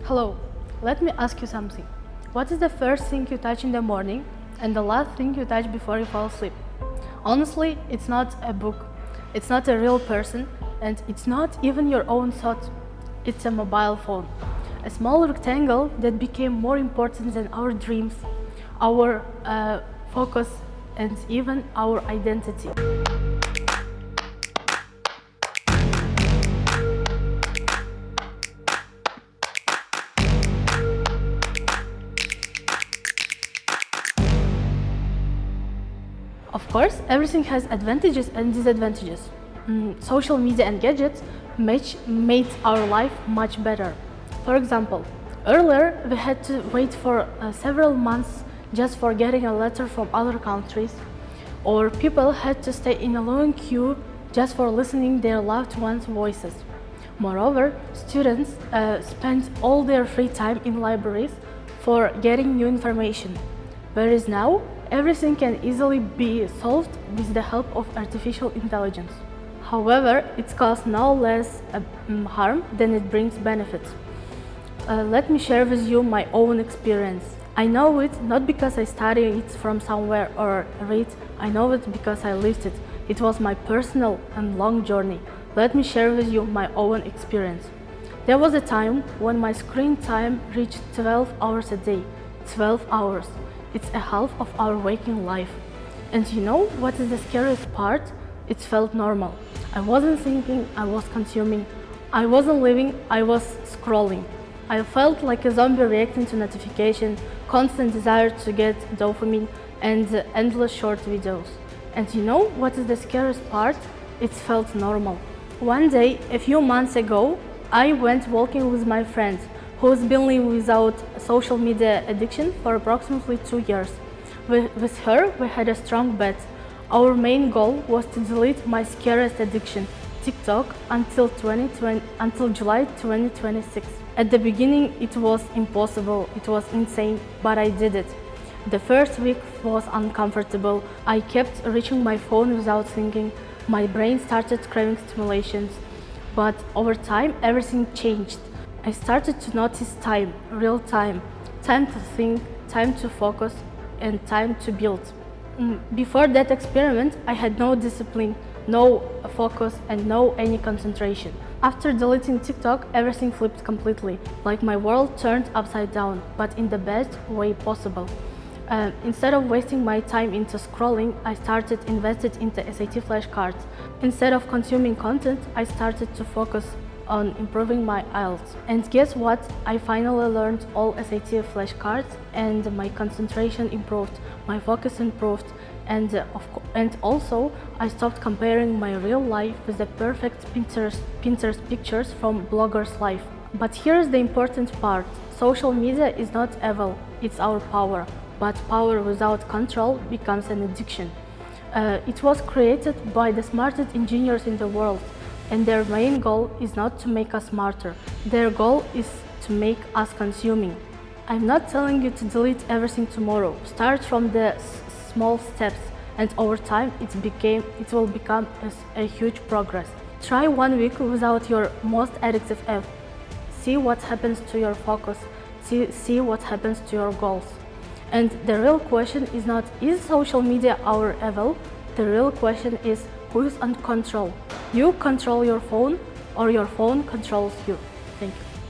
Hello, let me ask you something. What is the first thing you touch in the morning and the last thing you touch before you fall asleep? Honestly, it's not a book, it's not a real person, and it's not even your own thought. It's a mobile phone. A small rectangle that became more important than our dreams, our focus, and even our identity. Of course, everything has advantages and disadvantages. Social media and gadgets made our life much better. For example, earlier we had to wait for several months just for getting a letter from other countries, or people had to stay in a long queue just for listening their loved ones' voices. Moreover, students spend all their free time in libraries for getting new information, whereas now everything can easily be solved with the help of artificial intelligence. However, it causes no less harm than it brings benefits. Let me share with you my own experience. I know it not because I studied it from somewhere or read, I know it because I lived it. It was my personal and long journey. Let me share with you my own experience. There was a time when my screen time reached 12 hours a day. 12 hours. It's a half of our waking life. And you know what is the scariest part? It felt normal. I wasn't thinking, I was consuming. I wasn't living, I was scrolling. I felt like a zombie reacting to notification, constant desire to get dopamine, and endless short videos. And you know what is the scariest part? It felt normal. One day, a few months ago, I went walking with my friend, who's been living without social media addiction for approximately 2 years. With her, we had a strong bet. Our main goal was to delete my scariest addiction, TikTok, until July 2026. At the beginning, it was impossible, it was insane, but I did it. The first week was uncomfortable. I kept reaching my phone without thinking. My brain started craving stimulations. But over time, everything changed. I started to notice time, real time to think, time to focus, and time to build. Before that experiment, I had no discipline, no focus, and no any concentration. After deleting TikTok, everything flipped completely, like my world turned upside down, but in the best way possible. Instead of wasting my time into scrolling, I started invested into SAT flashcards. Instead of consuming content, I started to focus on improving my IELTS. And guess what? I finally learned all SAT flashcards and my concentration improved, my focus improved, and also I stopped comparing my real life with the perfect Pinterest pictures from bloggers' life. But here's the important part. Social media is not evil, it's our power. But power without control becomes an addiction. It was created by the smartest engineers in the world. And their main goal is not to make us smarter. Their goal is to make us consuming. I'm not telling you to delete everything tomorrow. Start from the small steps, and over time it will become a huge progress. Try 1 week without your most addictive app. See what happens to your focus. See what happens to your goals. And the real question is not, is social media our evil? The real question is, who is in control? You control your phone, or your phone controls you? Thank you.